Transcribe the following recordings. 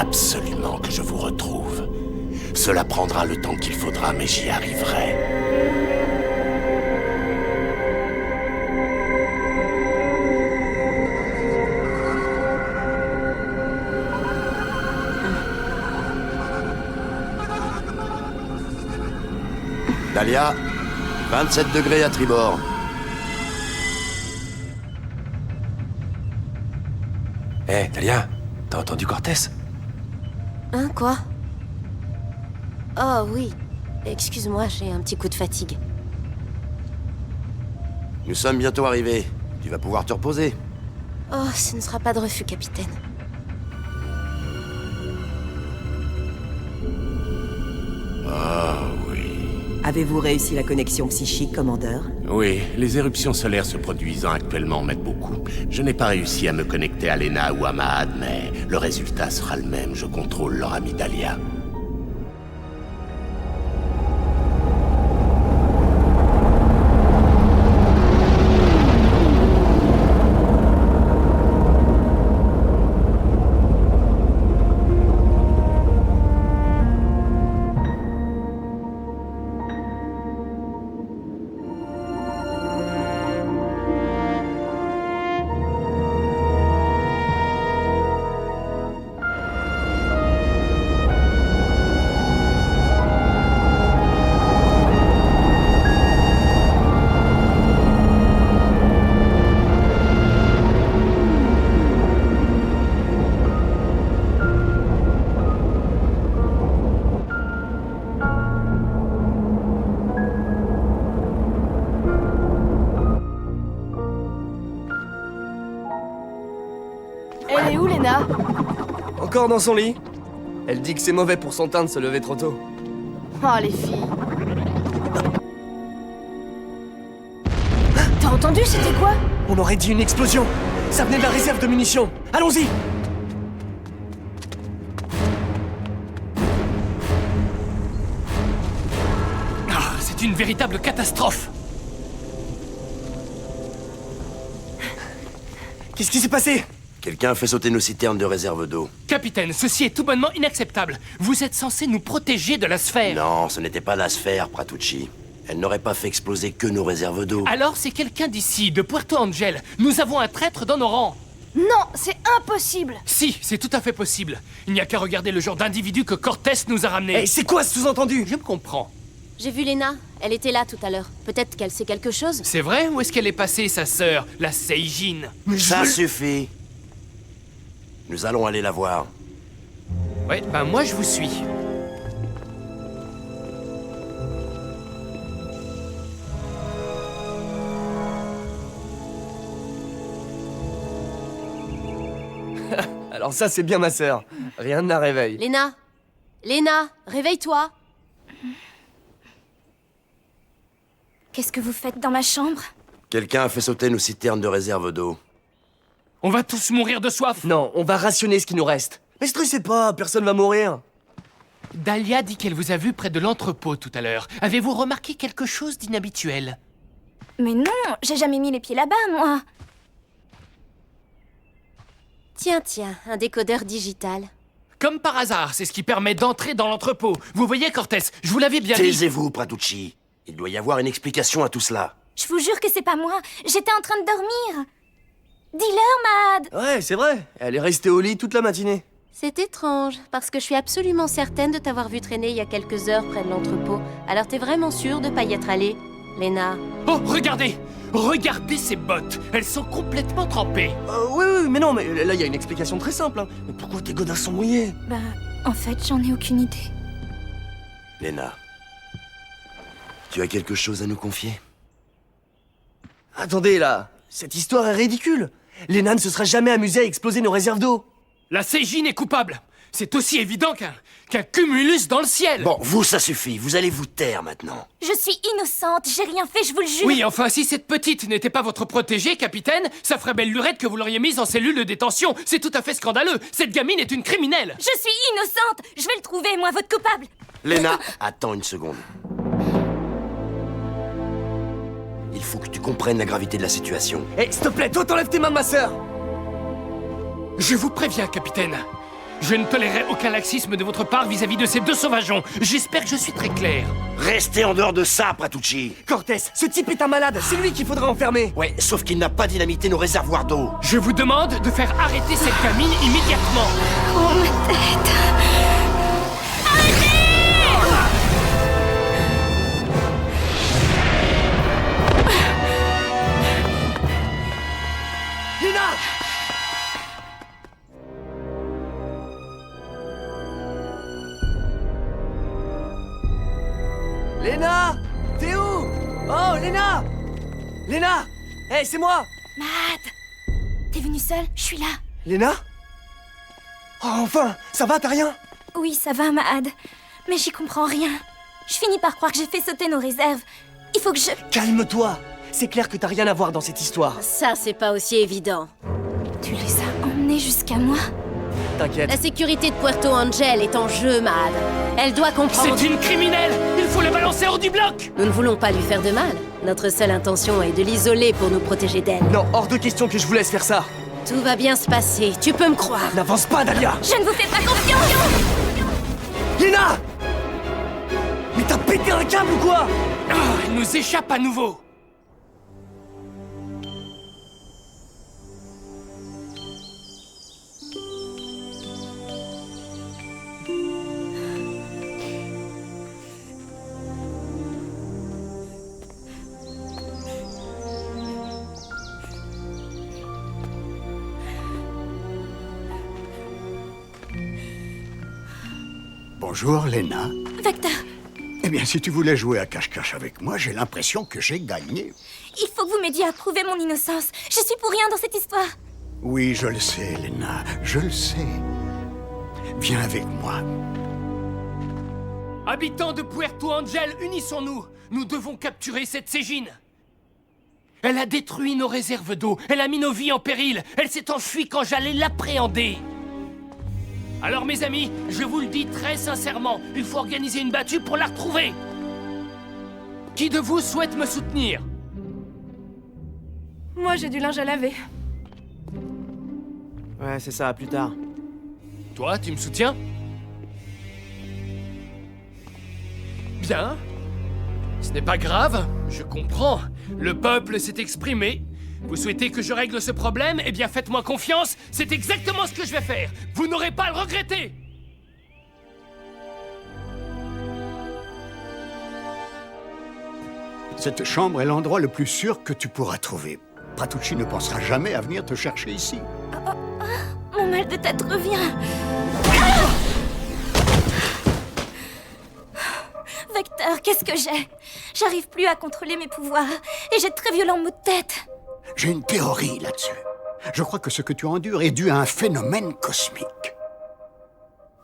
absolument que je vous retrouve. Cela prendra le temps qu'il faudra, mais j'y arriverai. Dahlia, 27 degrés à tribord. Hé, Dahlia, t'as entendu Cortés? Hein, quoi? Oh oui. Excuse-moi, j'ai un petit coup de fatigue. Nous sommes bientôt arrivés. Tu vas pouvoir te reposer. Oh, ce ne sera pas de refus, capitaine. Ah oui. Avez-vous réussi la connexion psychique, commandeur? Oui, les éruptions solaires se produisant actuellement m'aident beaucoup. Je n'ai pas réussi à me connecter à Lena ou à Mahad, mais le résultat sera le même. Je contrôle leur ami Dahlia. Elle est où, Lena? Encore dans son lit. Elle dit que c'est mauvais pour son teint de se lever trop tôt. Oh, les filles. T'as entendu, c'était quoi? On aurait dit une explosion. Ça venait de la réserve de munitions. Allons-y. Ah, c'est une véritable catastrophe. Qu'est-ce qui s'est passé? Quelqu'un a fait sauter nos citernes de réserve d'eau. Capitaine, ceci est tout bonnement inacceptable. Vous êtes censé nous protéger de la sphère. Non, ce n'était pas la sphère, Pratucci. Elle n'aurait pas fait exploser que nos réserves d'eau. Alors c'est quelqu'un d'ici, de Puerto Angel. Nous avons un traître dans nos rangs. Non, c'est impossible. Si, c'est tout à fait possible. Il n'y a qu'à regarder le genre d'individu que Cortés nous a ramené. Eh, c'est quoi ce sous-entendu? Je me comprends. J'ai vu Lena. Elle était là tout à l'heure. Peut-être qu'elle sait quelque chose? C'est vrai? Où est-ce qu'elle est passée, sa sœur, la Seijin? Ça suffit. Nous allons aller la voir. Ouais, ben moi je vous suis. Alors ça, c'est bien ma sœur. Rien ne la réveille. Lena! Lena, réveille-toi! Qu'est-ce que vous faites dans ma chambre? Quelqu'un a fait sauter nos citernes de réserve d'eau. On va tous mourir de soif. Non, on va rationner ce qui nous reste. Mais stressez pas, personne va mourir. Dahlia dit qu'elle vous a vu près de l'entrepôt tout à l'heure. Avez-vous remarqué quelque chose d'inhabituel? Mais non, j'ai jamais mis les pieds là-bas, moi. Tiens, un décodeur digital. Comme par hasard, c'est ce qui permet d'entrer dans l'entrepôt. Vous voyez, Cortés, je vous l'avais bien dit. Taisez-vous, Pratucci. Il doit y avoir une explication à tout cela. Je vous jure que c'est pas moi. J'étais en train de dormir. Dis-leur, Mahad. Ouais, c'est vrai. Elle est restée au lit toute la matinée. C'est étrange, parce que je suis absolument certaine de t'avoir vu traîner il y a quelques heures près de l'entrepôt. Alors t'es vraiment sûre de pas y être allée, Lena? Oh, regardez! Regardez ces bottes! Elles sont complètement trempées. Oui, mais non, mais là, il y a une explication très simple. Hein. Mais pourquoi tes godasses sont mouillés? Bah, en fait, j'en ai aucune idée. Lena, tu as quelque chose à nous confier? Attendez, là. Cette histoire est ridicule. Lena ne se sera jamais amusée à exploser nos réserves d'eau. La Seijin est coupable. C'est aussi évident qu'un cumulus dans le ciel. Bon, vous, ça suffit. Vous allez vous taire maintenant. Je suis innocente, j'ai rien fait, je vous le jure. Oui, enfin, si cette petite n'était pas votre protégée, capitaine, ça ferait belle lurette que vous l'auriez mise en cellule de détention. C'est tout à fait scandaleux. Cette gamine est une criminelle. Je suis innocente. Je vais le trouver, moi, votre coupable. Lena, attends une seconde. Il faut que tu comprennes la gravité de la situation. Eh, s'il te plaît, toi, t'enlèves tes mains de ma sœur. Je vous préviens, capitaine. Je ne tolérerai aucun laxisme de votre part vis-à-vis de ces deux sauvageons. J'espère que je suis très clair. Restez en dehors de ça, Pratucci. Cortés, ce type est un malade, c'est lui qu'il faudra enfermer. Ouais, sauf qu'il n'a pas dynamité nos réservoirs d'eau. Je vous demande de faire arrêter cette gamine immédiatement. Oh, ma tête. Lena! Lena! T'es où? Oh, Lena! Lena! Hé, c'est moi! Matt, t'es venu seul? Je suis là. Lena? Oh, enfin! Ça va, t'as rien? Oui, ça va, Matt. Mais j'y comprends rien. Je finis par croire que j'ai fait sauter nos réserves. Il faut que je... Calme-toi! C'est clair que t'as rien à voir dans cette histoire. Ça, c'est pas aussi évident. Tu les as emmenés jusqu'à moi? T'inquiète. La sécurité de Puerto Angel est en jeu, Mad. Elle doit comprendre... C'est une criminelle. Il faut la balancer hors du bloc. Nous ne voulons pas lui faire de mal. Notre seule intention est de l'isoler pour nous protéger d'elle. Non, hors de question que je vous laisse faire ça. Tout va bien se passer, tu peux me croire. N'avance pas, Dahlia! Je ne vous fais pas confiance! Lena! Mais t'as pété un câble ou quoi? Ah, elle nous échappe à nouveau. Bonjour, Lena. Vector, Eh bien, si tu voulais jouer à cache-cache avec moi, j'ai l'impression que j'ai gagné. il faut que vous m'aidiez à prouver mon innocence. Je suis pour rien dans cette histoire. Oui, je le sais, Lena, je le sais. Viens avec moi. Habitants de Puerto Angel, unissons-nous. Nous devons capturer cette Ségine. Elle a détruit nos réserves d'eau. Elle a mis nos vies en péril. Elle s'est enfuie quand j'allais l'appréhender. Alors, mes amis, je vous le dis très sincèrement, il faut organiser une battue pour la retrouver. Qui de vous souhaite me soutenir? Moi, j'ai du linge à laver. Ouais, c'est ça, plus tard. Toi, tu me soutiens? Bien. Ce n'est pas grave, je comprends. Le peuple s'est exprimé. Vous souhaitez que je règle ce problème? Eh bien, faites-moi confiance, c'est exactement ce que je vais faire. Vous n'aurez pas à le regretter. Cette chambre est l'endroit le plus sûr que tu pourras trouver. Pratucci ne pensera jamais à venir te chercher ici. Mon mal de tête revient. Vector, qu'est-ce que j'ai? J'arrive plus à contrôler mes pouvoirs et j'ai de très violents maux de tête. J'ai une théorie là-dessus. Je crois que ce que tu endures est dû à un phénomène cosmique.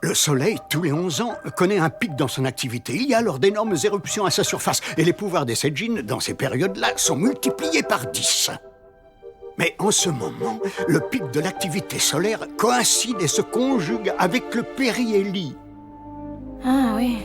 Le Soleil, tous les 11 ans, connaît un pic dans son activité. Il y a alors d'énormes éruptions à sa surface, et les pouvoirs des Ségines, dans ces périodes-là, sont multipliés par 10. Mais en ce moment, le pic de l'activité solaire coïncide et se conjugue avec le périhélie. Ah oui,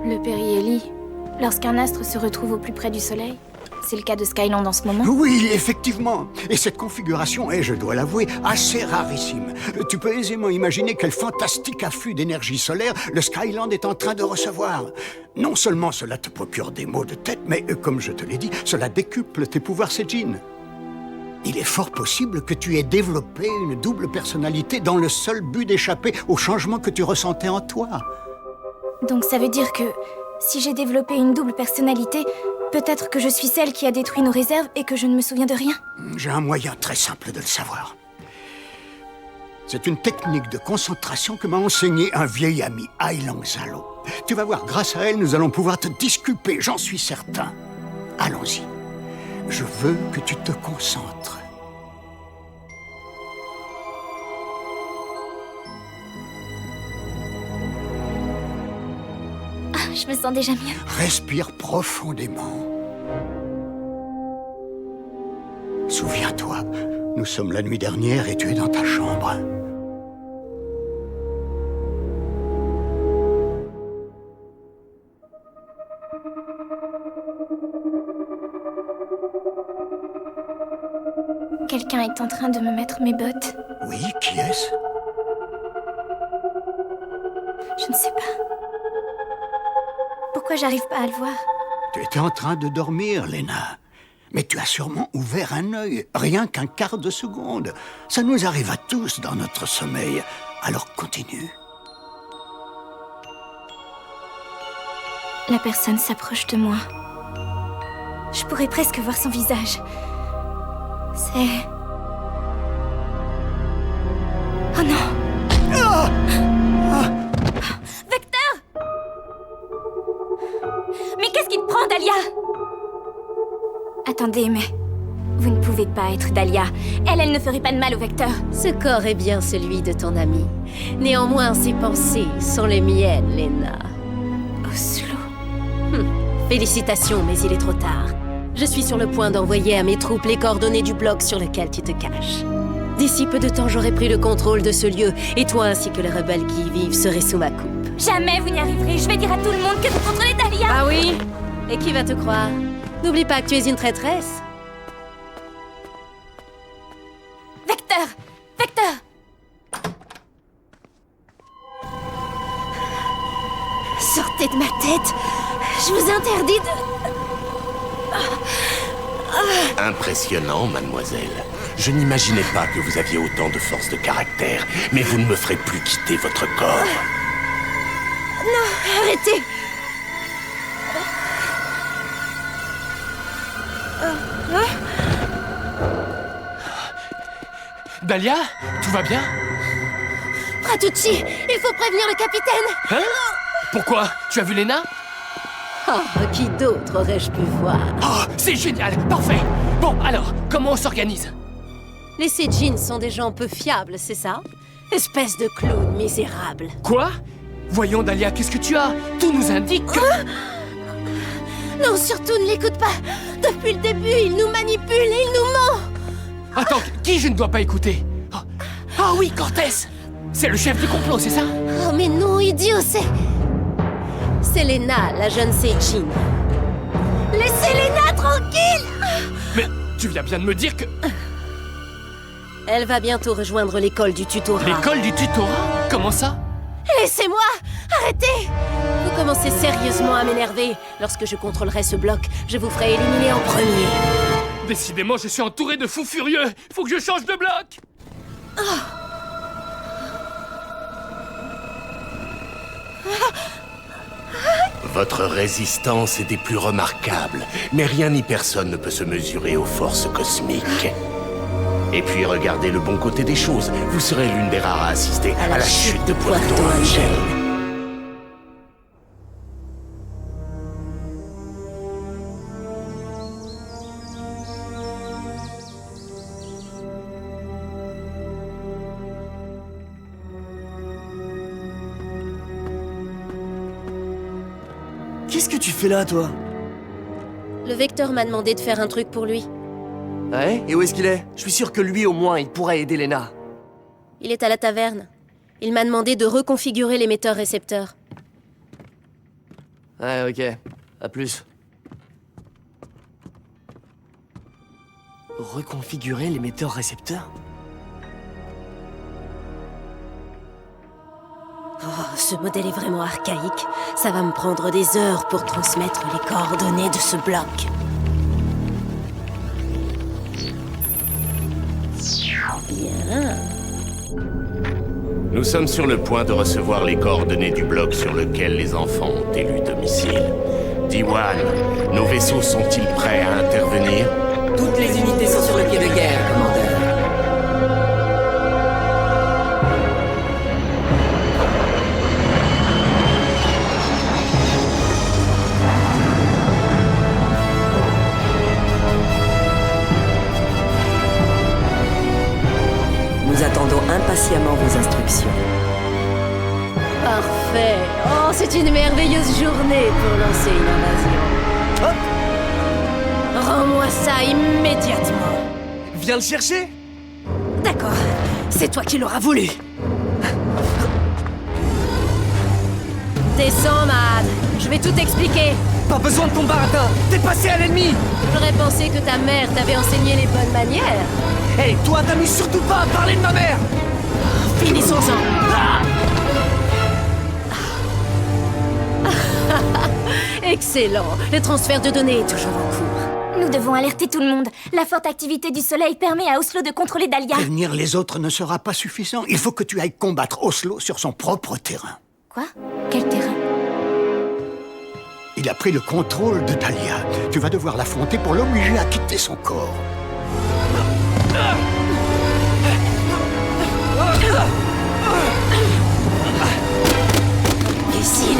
le périhélie. Lorsqu'un astre se retrouve au plus près du Soleil. C'est le cas de Skyland en ce moment. Oui, effectivement. Et cette configuration est, je dois l'avouer, assez rarissime. Tu peux aisément imaginer quel fantastique afflux d'énergie solaire le Skyland est en train de recevoir. Non seulement cela te procure des maux de tête, mais, comme je te l'ai dit, cela décuple tes pouvoirs Ségine. Il est fort possible que tu aies développé une double personnalité dans le seul but d'échapper au changement que tu ressentais en toi. Donc ça veut dire que si j'ai développé une double personnalité, peut-être que je suis celle qui a détruit nos réserves et que je ne me souviens de rien. J'ai un moyen très simple de le savoir. C'est une technique de concentration que m'a enseignée un vieil ami, Ailang Zalo. Tu vas voir, grâce à elle, nous allons pouvoir te disculper, j'en suis certain. Allons-y. Je veux que tu te concentres. Ah, je me sens déjà mieux. Respire profondément. Souviens-toi, nous sommes la nuit dernière et tu es dans ta chambre. Quelqu'un est en train de me mettre mes bottes. Oui, qui est-ce? Je ne sais pas. Pourquoi j'arrive pas à le voir? Tu étais en train de dormir, Lena. Mais tu as sûrement ouvert un œil, rien qu'un quart de seconde. Ça nous arrive à tous dans notre sommeil. Alors continue. La personne s'approche de moi. Je pourrais presque voir son visage. C'est... Oh non! Vecteur! Mais qu'est-ce qui te prend, Dahlia? Attendez, mais... Vous ne pouvez pas être Dahlia. Elle ne ferait pas de mal au Vecteur. Ce corps est bien celui de ton ami. Néanmoins, ses pensées sont les miennes, Lena. Oslo. Félicitations, mais il est trop tard. Je suis sur le point d'envoyer à mes troupes les coordonnées du bloc sur lequel tu te caches. D'ici peu de temps, j'aurai pris le contrôle de ce lieu, et toi ainsi que les rebelles qui y vivent serez sous ma coupe. Jamais vous n'y arriverez. Je vais dire à tout le monde que vous contrôlez Dahlia. Ah oui? Et qui va te croire? N'oublie pas que tu es une traîtresse. Vecteur! Vecteur! Sortez de ma tête! Je vous interdis de... Impressionnant, mademoiselle. Je n'imaginais pas que vous aviez autant de force de caractère, mais vous ne me ferez plus quitter votre corps. Non, arrêtez! Dahlia, tout va bien? Pratucci, il faut prévenir le capitaine! Hein? Pourquoi? Tu as vu Lena? Oh, qui d'autre aurais-je pu voir? Oh, c'est génial! Parfait! Bon, alors, comment on s'organise? Les Seijin sont des gens peu fiables, c'est ça? Espèce de clown misérable. Quoi? Voyons, Dahlia, qu'est-ce que tu as? Tout nous indique que... Non, surtout ne l'écoute pas! Depuis le début, il nous manipule et il nous ment! Attends, qui je ne dois pas écouter? Oh. Ah oui, Cortés! C'est le chef du complot, c'est ça? Oh mais non, idiot, c'est Lena, la jeune Seijin. Laissez Lena tranquille! Mais tu viens bien de me dire que... Elle va bientôt rejoindre l'école du tutorat. L'école du tutorat? Comment ça? Laissez-moi! Arrêtez! Vous commencez sérieusement à m'énerver. Lorsque je contrôlerai ce bloc, je vous ferai éliminer en premier. Décidément, je suis entouré de fous furieux. Faut que je change de bloc. Votre résistance est des plus remarquables, mais rien ni personne ne peut se mesurer aux forces cosmiques. Et puis regardez le bon côté des choses, vous serez l'une des rares à assister à la chute de Puerto Angel. Qu'est-ce que tu fais là, toi? Le Vecteur m'a demandé de faire un truc pour lui. Ouais? Et où est-ce qu'il est? Je suis sûr que lui, au moins, il pourrait aider Lena. Il est à la taverne. Il m'a demandé de reconfigurer l'émetteur-récepteur. Ouais, ok. À plus. Reconfigurer l'émetteur-récepteur? Oh, ce modèle est vraiment archaïque. Ça va me prendre des heures pour transmettre les coordonnées de ce bloc. Bien. Nous sommes sur le point de recevoir les coordonnées du bloc sur lequel les enfants ont élu domicile. Diwan, nos vaisseaux sont-ils prêts à intervenir? Toutes les unités sont sur le pied de guerre, commandeur. Nous attendons impatiemment vos instructions. Parfait. Oh, c'est une merveilleuse journée pour lancer une invasion. Hop! Rends-moi ça immédiatement. Viens le chercher? D'accord. C'est toi qui l'auras voulu. Descends, Mad. Je vais tout expliquer. Pas besoin de ton baratin. T'es passé à l'ennemi. J'aurais pensé que ta mère t'avait enseigné les bonnes manières. Hé, toi, t'amuses surtout pas à parler de ma mère. Finissons-en. Excellent. Le transfert de données est toujours en cours. Nous devons alerter tout le monde. La forte activité du soleil permet à Oslo de contrôler Dahlia. Prévenir les autres ne sera pas suffisant. Il faut que tu ailles combattre Oslo sur son propre terrain. Quoi? Quel terrain? Il a pris le contrôle de Dahlia. Tu vas devoir l'affronter pour l'obliger à quitter son corps. Lucille.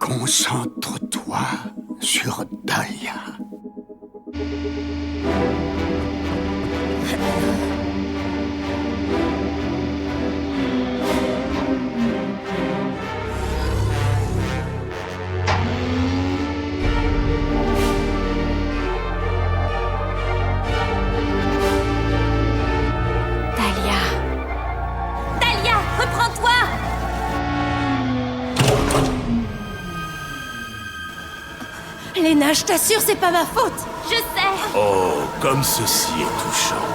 Concentre-toi sur Dahlia. Dahlia, reprends-toi! Léna, je t'assure, c'est pas ma faute. Je sais! Oh, comme ceci est touchant.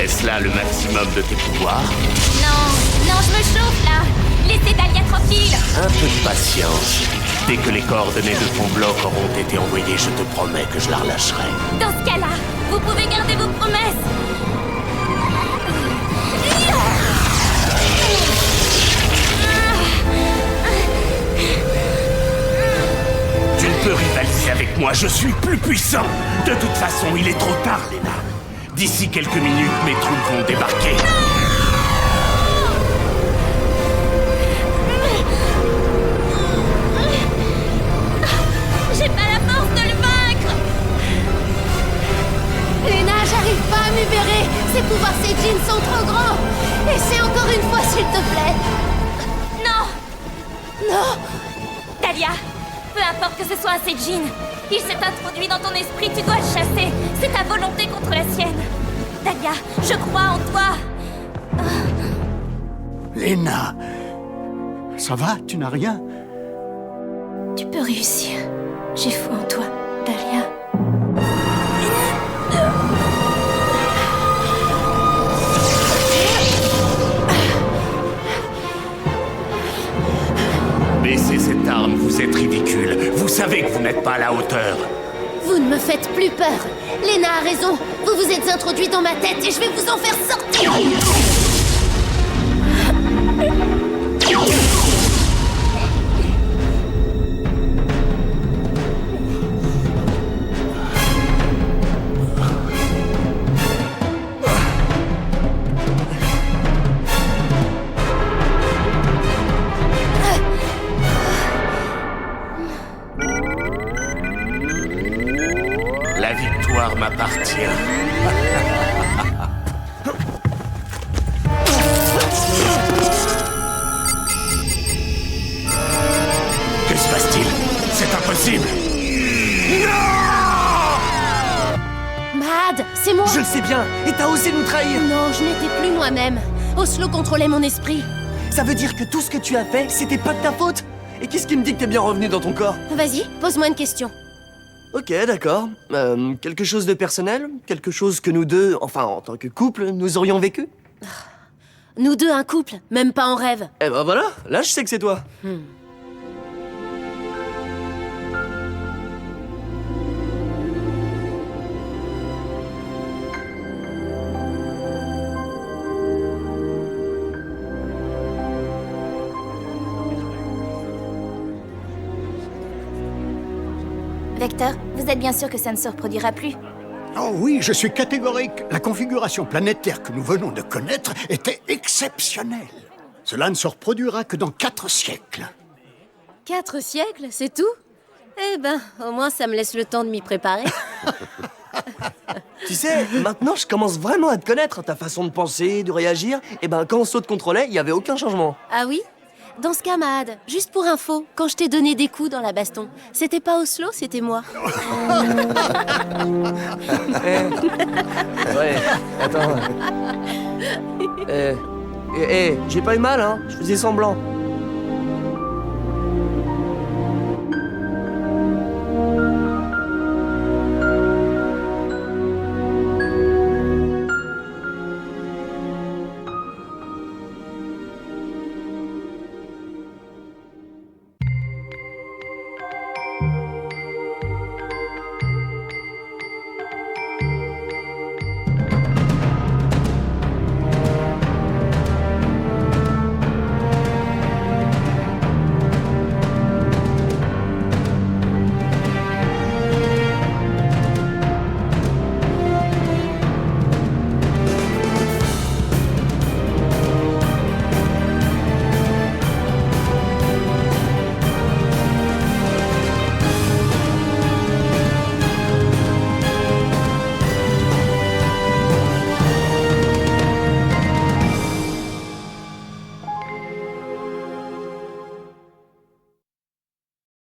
Est-ce là le maximum de tes pouvoirs? Non, je me chauffe là! Laissez Dahlia tranquille! Un peu de patience. Dès que les coordonnées de ton bloc auront été envoyées, je te promets que je la relâcherai. Dans ce cas-là, vous pouvez garder vos promesses! Tu ne peux rivaliser avec moi, je suis plus puissant. De toute façon, il est trop tard, Léna. D'ici quelques minutes, mes troupes vont débarquer. J'ai pas la force de le vaincre! Léna, j'arrive pas à me libérer. Ces pouvoirs Seijin sont trop grands. Essaie encore une fois, s'il te plaît. Non! Non. Dahlia, peu importe que ce soit un Seijin, il s'est introduit dans ton esprit, tu dois le chasser. C'est ta volonté contre la sienne. Dahlia, je crois en toi. Léna, ça va? Tu n'as rien? Tu peux réussir. J'ai foi en toi, Dahlia. Baissez cette arme, vous êtes ridicule. Vous savez que vous n'êtes pas à la hauteur. Vous ne me faites plus peur. Léna a raison. Vous vous êtes introduit dans ma tête et je vais vous en faire sortir. La victoire m'appartient. Que se passe-t-il? C'est impossible. Mad, c'est moi. Je le sais bien, et t'as osé nous trahir! Non, je n'étais plus moi-même. Oslo contrôlait mon esprit. Ça veut dire que tout ce que tu as fait, c'était pas de ta faute? Et qu'est-ce qui me dit que t'es bien revenu dans ton corps? Vas-y, pose-moi une question. Ok, d'accord. Quelque chose de personnel? Quelque chose que nous deux, enfin en tant que couple, nous aurions vécu? Nous deux, un couple, même pas en rêve. Eh ben voilà, là je sais que c'est toi. Vecteur, vous êtes bien sûr que ça ne se reproduira plus? Oh oui, je suis catégorique. La configuration planétaire que nous venons de connaître était exceptionnelle. Cela ne se reproduira que dans 4 siècles. 4 siècles, c'est tout? Eh ben, au moins ça me laisse le temps de m'y préparer. Tu sais, maintenant je commence vraiment à te connaître, ta façon de penser, de réagir. Et ben quand Oslo te contrôlait, il y avait aucun changement. Ah oui? Dans ce cas, Mahad, juste pour info, quand je t'ai donné des coups dans la baston, c'était pas Oslo, c'était moi. Ouais, attends. J'ai pas eu mal, hein. Je faisais semblant.